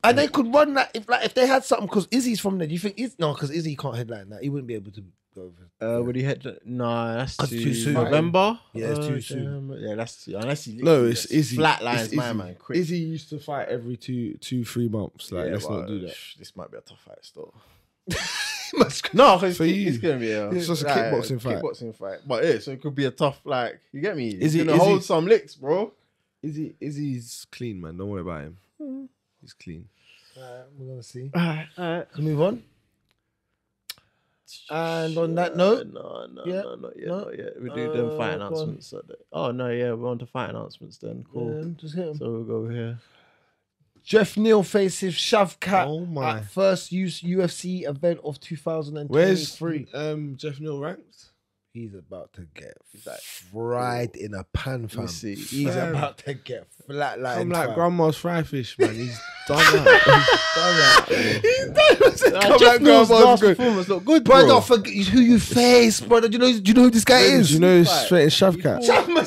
And they could run that if they had something because Izzy's from there. Do you think because Izzy can't headline that. He wouldn't be able to go over. Would he head? No, that's too soon. November. Yeah, it's too soon. Yeah, that's unless he. No, it's Izzy. Flatlines, It's my Izzy. man. Quick. Izzy used to fight every 2-3 months. Like, Yeah, let's but, not do that. This might be a tough fight still. No, because For you. it's gonna be It's just a kickboxing fight. Kickboxing fight, but yeah, so it could be a tough. Like you get me? Is He's he- gonna is he- hold some licks, bro? Izzy's clean, man. Don't worry about him. He's clean. We're gonna see. Alright. Let's move on. And on that note, no, Yeah? not yet, No? not yet. We do them fight go on. announcements. Oh no, yeah, we're on to fight announcements then. Cool. just hit him. So we'll go here. Jeff Neal faces Shavkat Oh my. at first UFC event of 2023. Where's Jeff Neal ranked? He's about to get fried in a pan, fam. see. He's Fam. about to get flatlined. I'm like fam. grandma's fried fish, man. He's done that. He's done that. Come Jeff like Neal's grandma's last good. performance looked good, Brother, bro. forget who you face, brother. Do you know who this guy is? You know, straight in Shavkat. Shavkat.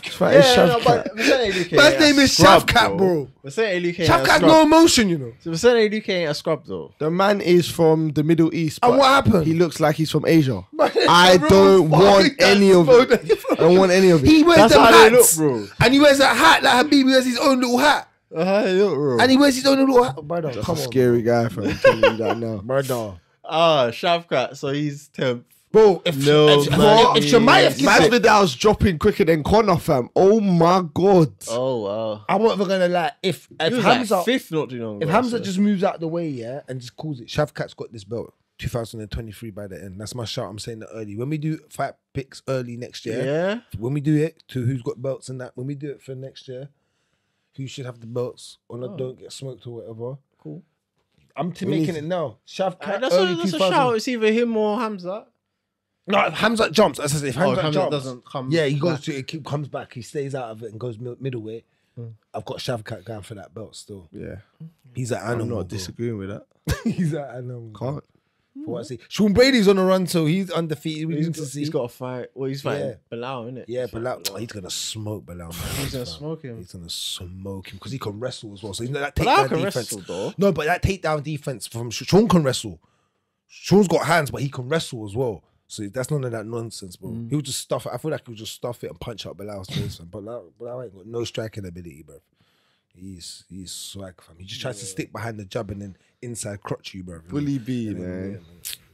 Straight in Shavkat. Man's name is Shavkat, bro. Shavkat's no emotion, you know. So Vicente Luque ain't a scrub though. The man is from the Middle East. And but what happened? He looks like he's from Asia. Man, I bro, don't fuck want that, any of bro. it. I don't want any of it. He wears That's them how they look, hats, bro. and he wears a hat like Habib wears his own little hat, Bro. and he wears his own little hat. Brother, That's come a on, scary guy, fam. I'm telling you that now. brother. Shavkat, so he's 10th. Bro, if Shemaev gives it, Masvidal's dropping quicker than Conor, fam. Oh my god. Oh wow. I'm not even gonna lie. If He was Hamza, like 5th not too long if ago, Hamza so. just moves out the way, and just calls it, Shavkat's got this belt. 2023 by the end. That's my shout. I'm saying that early. When we do fight picks early next year, Yeah. when we do it to who's got belts and that, when we do it for next year, who should have the belts or not, don't get smoked or whatever. Cool. I'm making it now. Shavkat, That's early a 2000. shout. It's either him or Hamza. No, Hamza jumps. As I say, if Hamza jumps, doesn't come. yeah, he goes to it, comes back, he stays out of it and goes middleweight. I've got Shavkat going for that belt still. Yeah. He's an animal. I'm not bro. disagreeing with that. He's an animal. Can't. For what I see. Sean Brady's on a run, so he's undefeated. We need to see. He's got a fight. Well, he's fighting Yeah. Bilal, isn't it? Yeah, Bilal, he's gonna smoke Bilal. Man. He's gonna smoke him. He's gonna smoke him because he can wrestle as well. So he's not that Bilal takedown can defense. wrestle, though. No, but that takedown defense from Sean can wrestle. Sean's got hands, but he can wrestle as well. So that's none of that nonsense, bro. He'll just stuff it. I feel like he'll just stuff it and punch out Bilal's face, man. But Bilal ain't got no striking ability, bro. He's swag, fam. He just tries to stick behind the jab and then inside crotch you, bro. Bully B, man.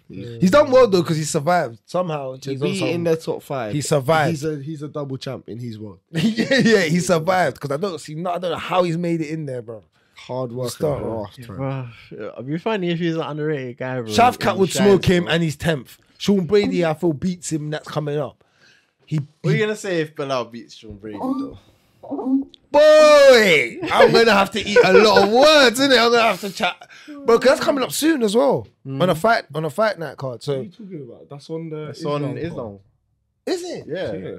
He's done well though because he survived somehow. To be in the top 5, he survived. He's a double champ in his world. yeah, he survived because I don't know how he's made it in there, bro. Hard work. Start, and bro. graft, bro. Bro, it'd be funny if he's an underrated guy, bro. Shavkat would smoke him Bro. and he's 10th. Sean Brady, I feel, beats him. That's coming up. What are you gonna say if Bilal beats Sean Brady, though? Boy, I'm gonna have to eat a lot of words, innit? I'm gonna have to chat, bro. Cause that's coming up soon as well on a fight night card. What So are you talking about? That's on the. It's on Islam. is it? Yeah.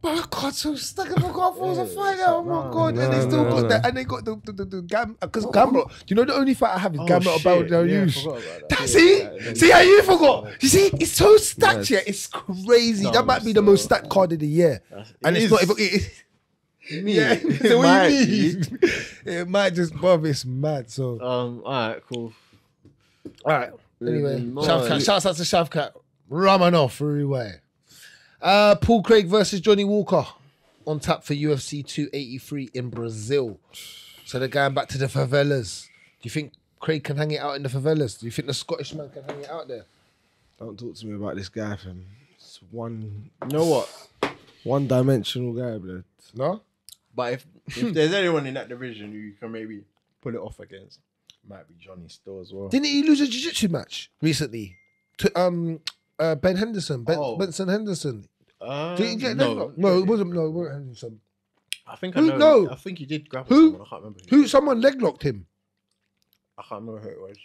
But I got so stuck in my car for a fight now. Oh my god! And they still got that, and they got the gam. Because Gambler, do you know the only fight I have is Gambler about their use. See how you forgot? You see, it's so stacked. Yeah, it's crazy. That might be the most stacked card of the year, and it's not. Yeah, so what you mean? It might just, bruv, it's mad. So, All right, cool. all right. Anyway, No. Shavkat, shouts out to Shavkat. Rakhmonov for Uruguay. Paul Craig versus Johnny Walker on tap for UFC 283 in Brazil. So they're going back to the favelas. Do you think Craig can hang it out in the favelas? Do you think the Scottish man can hang it out there? Don't talk to me about this guy, fam. It's one. You know what? One-dimensional guy, blood. No? But if there's anyone in that division who you can maybe pull it off against, might be Johnny still as well. Didn't he lose a jiu-jitsu match recently? To Ben Henderson. Benson Henderson. Did he get leg locked? No, it wasn't Henderson. I think I Who? know. No. I think he did grapple Who? someone. I can't remember. Who? Someone leg locked him. I can't remember who it was.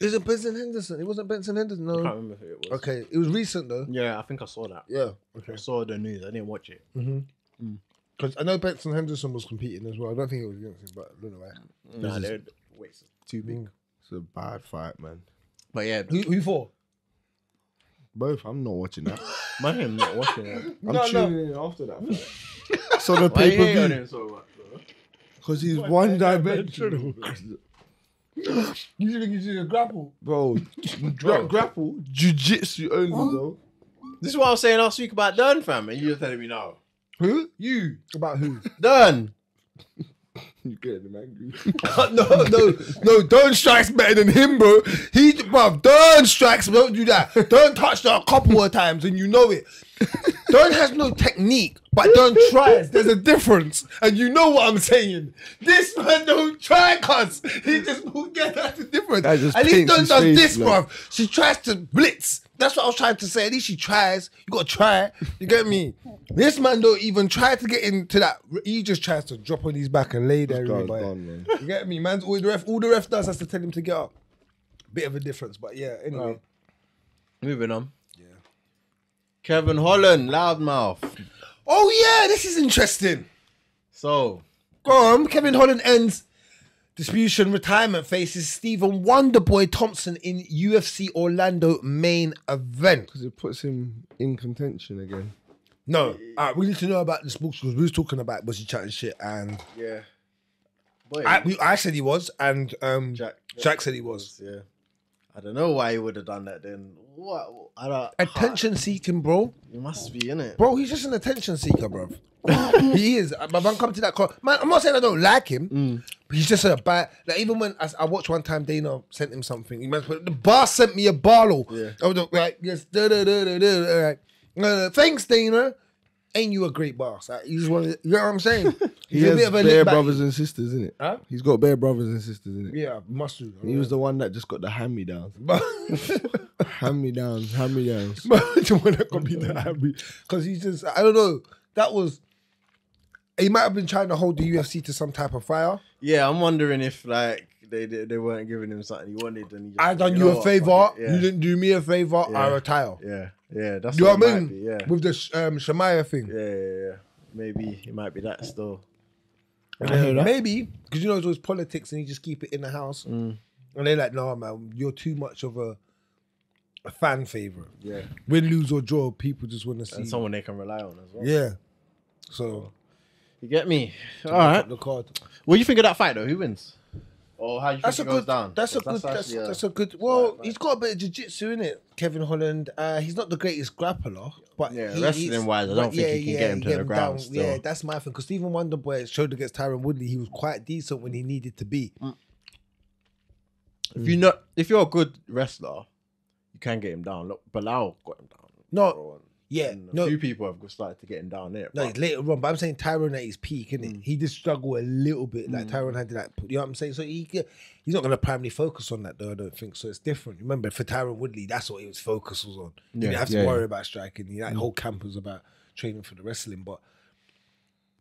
Is it Benson Henderson? It wasn't Benson Henderson, I can't no. remember who it was. Okay, it was recent though. Yeah, I think I saw that. Yeah. I saw the news. I didn't watch it. Because I know Benson Henderson was competing as well. I don't think it was against him, but I don't know why. Nah, they're weights too big. It's a bad fight, man. But yeah, Who for? Both. I'm not watching that. my him not watching it. I'm tuning in after that fight. So the Why you hate on pay-per-view. him so much, bro? Because he's one-dimensional. You think he's a grapple? Bro, grapple, jiu-jitsu only, bro. This is what I was saying last week about Dern, fam, and you're telling me now. Who? You. About who? Dern. You're getting him angry. No, Dern strikes better than him, bro. Dern strikes, don't do that. Dern touched her a couple of times and you know it. Dern has no technique, but Dern tries. There's a difference. And you know what I'm saying. This man don't try, cuz. He just won't get that's the difference. That just At least paints Dern his does face, this, like. bruv. She tries to blitz. That's what I was trying to say. At least she tries. You gotta try. You get me? This man don't even try to get into that. He just tries to drop on his back and lay there. Guy's everybody. gone, man. You get me? Man's always all the ref does has to tell him to get up. Bit of a difference, but yeah, anyway. Moving on. Yeah. Kevin Holland, loudmouth. Oh yeah, this is interesting. So, Go on, Kevin Holland ends disputation retirement, faces Stephen Wonderboy Thompson in UFC Orlando main event. Because it puts him in contention again. No, we need to know about this book because we was talking about was he chatting shit and yeah. Boy, I said he was and Jack said he was. Yeah. I don't know why he would have done that then. What? I don't. Attention seeking, bro. It must be, innit? Bro, he's just an attention seeker, bro. He is. But man, come to that call. Man, I'm not saying I don't like him. But he's just a bad. Like even when I watched one time, Dana sent him something. He must put the boss sent me a Barlow. Yeah. I was like, yes, like, thanks, Dana. ain't you a great boss? Like, you just want to, you know what I'm saying? He He's a has bit of a bare lit back. brothers and sisters, isn't it? Huh? He's got bare brothers and sisters, isn't it? Yeah, must do. He was the one that just got the hand-me-downs. Hand-me-downs. The one that got me that happy. Because he's just, I don't know, that was, he might have been trying to hold the UFC to some type of fire. Yeah, I'm wondering if like they weren't giving him something he wanted, and he just, I done you know a what, favor, fuck it, yeah. you didn't do me a favor, Yeah. I retire. Yeah, that's You know what I it mean? might be, yeah. With the Shemaiah thing. Yeah. Maybe it might be that still. I hear that. Maybe, because you know, it was politics and you just keep it in the house. Mm. And they're like, no, man, you're too much of a fan favorite. Yeah, Win, lose, or draw, people just want to see. and someone they can rely on as well. Yeah. So, You get me? to All make right. up the card. What do you think of that fight though? Who wins? Or how you think That's it a goes good. down? That's a 'Cause good. actually That's a good. Well, fight. he's got a bit of jiu-jitsu in it. Kevin Holland. He's not the greatest grappler, but Yeah, he's- wrestling-wise, I don't think he can get him to the ground still. Yeah, that's my thing. Because even Wonderboy showed against Tyron Woodley, he was quite decent when he needed to be. If you're a good wrestler, you can get him down. Look, Bilal got him down. No, yeah, And a no, few people have started to get him down there. no, but- it's later on. But I'm saying Tyron at his peak, innit? He did struggle a little bit. Like Tyron had to, like, you know what I'm saying? So he's not going to primarily focus on that, though. I don't think so. It's different. Remember, for Tyron Woodley, that's what his focus was on. He didn't have to worry about striking. That whole camp was about training for the wrestling. But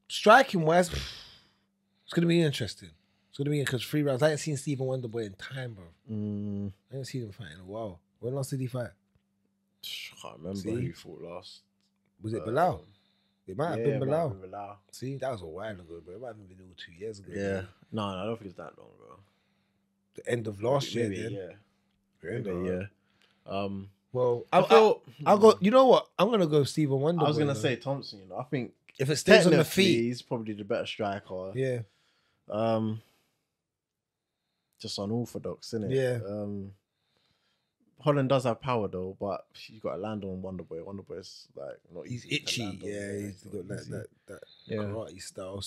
striking wise, it's going to be interesting. It's going to be because 3 rounds. I ain't seen Stephen Wonderboy in time, bro. I ain't seen him fight in a while. When last did he fight? I can't remember See? who he fought last. Was it Bilal? It might have Yeah, been it might Bilal. have been Bilal. See, that was a while ago, bro. It might have been all 2 years ago. Yeah. No, I don't think it's that long, bro. The end of last year, Maybe, then. yeah. Maybe, Yeah. Well, I feel. I'll go. You know what? I'm gonna go Stephen Wonderboy. I was gonna though. say Thompson. You know, I think if it stays on the technically feet, he's probably the better striker. yeah, Just unorthodox, isn't it? Yeah. Holland does have power though, but you got to land on Wonderboy. Wonderboy's like not he's easy to itchy. land on, Yeah, he's got that Yeah. karate style.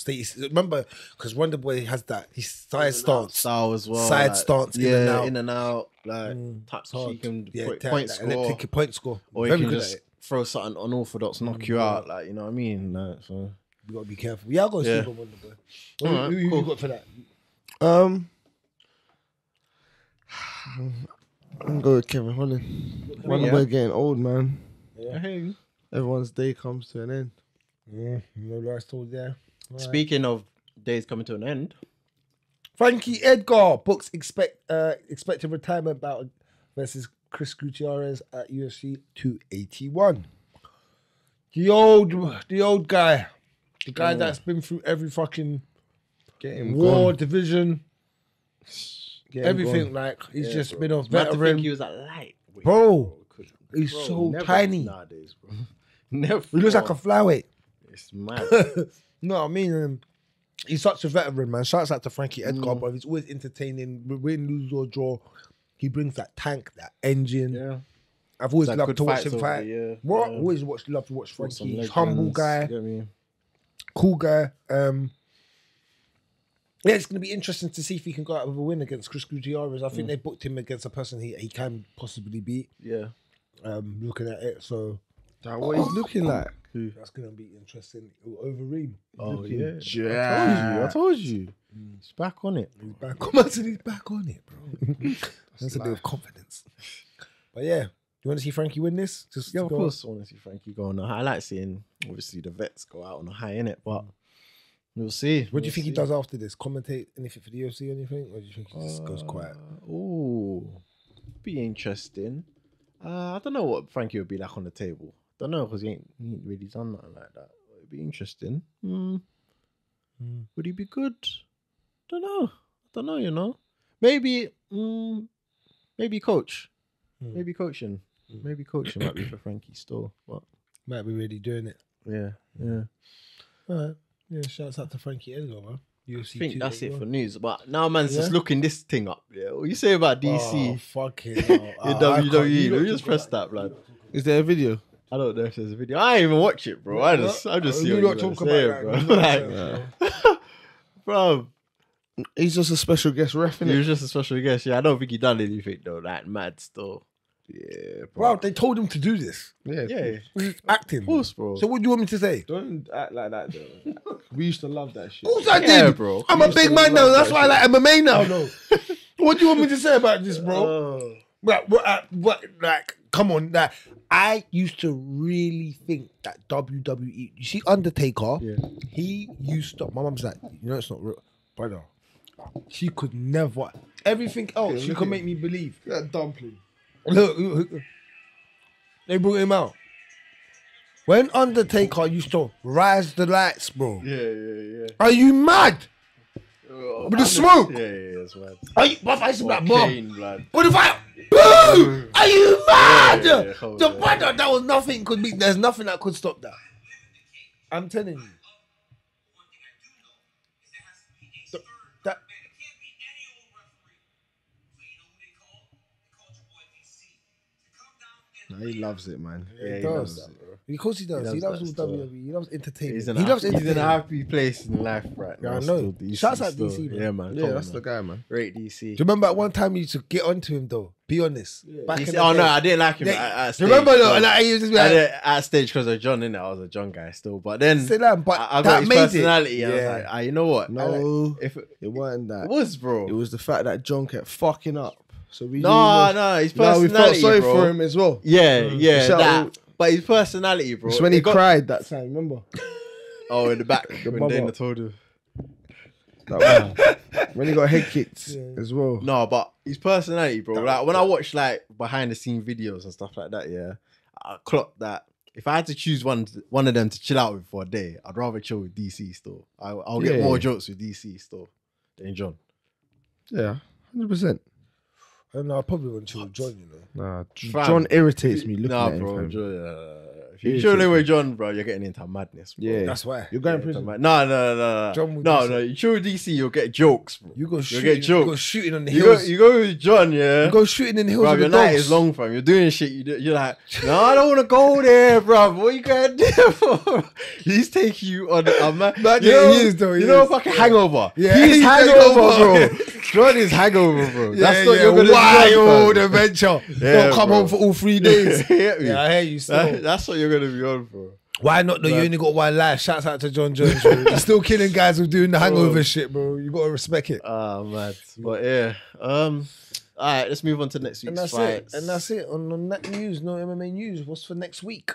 Remember, because Wonderboy has that his side stance, style as well. side like, stance, yeah, in and out, like it's he hard. can Yeah, point that score, elliptic point score. or Very he can good just at it. throw something unorthodox, knock you out. Like, you know what I mean? Like, so. You gotta be careful. Yeah, I'll go Yeah. Stephen Wonderboy. Alright, Who cool. you got for that? I'm gonna go with Kevin Holland. Wonderboy getting old, man. Hey. Everyone's day comes to an end. Yeah, no last told there. Speaking of days coming to an end, Frankie Edgar books expected retirement bout versus Chris Gutierrez at UFC 281. The old guy, the guy that's been through every fucking Get him war, gone. division, Get him everything. gone. Like he's just been a it's mad to think veteran. he was at light. Bro, he's so never tiny. nowadays, bro. Never. He looks like a flyweight. It's mad. You know what I mean? He's such a veteran, man. Shouts out to Frankie Edgar, bro. He's always entertaining. Win, lose, or draw. He brings that tank, that engine. Yeah. I've always Like loved good to watch fights him over fight. the year. What? Yeah. Always love to watch Some Frankie. He's legends, humble guy, you get me? cool guy. Yeah, it's going to be interesting to see if he can go out with a win against Chris Gutierrez. I think they booked him against a person he can possibly beat. Yeah. Looking at it, so That what he's looking like. that's going to be interesting. Overeem. Oh yeah. Yeah. I told you. He's back on it. He's back. Come on, he's back on it, bro. That's a bit of confidence. But yeah, you want to see Frankie win this? Just Yeah, to of go- course. I want to see Frankie go on a high. I like seeing obviously the vets go out on a high in it, but we'll see. What do you think he does after this? Commentate anything for the UFC or anything? Or do you think he just goes quiet? Oh, be interesting. I don't know what Frankie would be like on the table. Don't know because he ain't really done nothing like that. It'd be interesting. Would he be good? Don't know. You know, maybe coach. Maybe coaching. Maybe coaching might be for Frankie still. But Might be really doing it. yeah. All right. Yeah, shouts out to Frankie Edgar, man. UFC I think that's it 281. for news. But now man's Yeah? just looking this thing up. Yeah, what you say about Oh, DC fucking hell. in I can't- WWE? you Let me lot just talk press about that, blood. Is there a video? I don't know if there's a video. I ain't even watch it, bro. I'm just see You what lot you talk say, about bro. that. You lot Like, say that, bro, He's just a special guest ref, he innit? was just a special guest. Yeah, I don't think he done anything though. Like mad still. Yeah, Bro, they told him to do this. yeah. Yeah, This is acting. of course, bro. So what do you want me to say? Don't act like that, though. We used to love that shit. Of course I Yeah, did. bro. I'm a used big to man love now. That's that why I like MMA now, though. What do you want me to say about this, bro? Oh. Like, come on. Like, I used to really think that WWE, you see Undertaker, he used to, my mum's like, you know, it's not real. Brother, she could never, everything else, she could make me believe. That dumpling. Look, they brought him out. When Undertaker used to rise the lights, bro. Yeah. Are you mad? With the smoke? Yeah, that's mad. Are you, but I used to be like, Mom, Kane, blood. what if I, boo! Are you mad? Yeah, The brother, that was nothing could be, there's nothing that could stop that. I'm telling you. That, No, he loves it, man. he he does. loves that, bro. Of course he does. He loves all that stuff. WWE. He loves entertainment. He's He in, loves he's in a entertainment. happy place in life right Yeah, now. I know. Still DC Shouts out still. DC, man. Yeah, man. Yeah, Come that's on, the man. guy, man. Great DC. Do you remember at one time you used to get onto him though? Be honest. Back in the Oh day. no, I didn't like him Yeah, at do stage. you remember though? but- Like, he was just like, at stage because of John, innit? I was a John guy still. But then say that, but I that got his made personality. it. And I was like, you know what? No, If it wasn't that. it was, bro. It was the fact that John kept fucking up. So we No, his No, we personality, felt sorry bro. for him as well. Yeah, shout that. out- But his personality, bro. It's when it he got- cried that time, remember? Oh, in the back when mother. Dana told him. That one. When he got head kicked as well. No, but his personality, bro. Like when I watch like behind the scene videos and stuff like that, yeah, I clocked that if I had to choose one of them to chill out with for a day, I'd rather chill with DC still. I'll get more jokes with DC still than John. Yeah, 100%. I don't know, I probably wouldn't chill with John, you know. Nah, Fam. John irritates me looking Nah, at him. bro. fam. If you're chilling with John, bro, you're getting into madness. Bro. Yeah. That's why. You're going Into prison. No. John would No, do you chill with DC, you'll get jokes, bro. You go You'll shooting. get You jokes. go shooting on the You go, hills. you go with John, yeah. You go shooting in the hills Bro, with your the night dogs. is long, fam. You're doing shit. You're like, no, I don't want to go there, bro. What you gonna do? He's taking you on a man. But You yeah, know, he is though, he you know, is. fucking hangover. Yeah, he's he's hangover, hangover. bro. John is hangover, bro. Yeah, That's what yeah, you're gonna wild be on, fam. adventure. Yeah, Don't come bro. home for all 3 days. Hit me. Yeah, I hear you still. That's what you're gonna be on, bro. Why not though? You only got one life. Shouts out to John Jones, bro. You're still killing guys with doing the hangover shit, bro. You gotta respect it. Ah, mad. But yeah. All right, let's move on to next week's And that's fights. it. And that's it. On that news, no MMA news. What's for next week?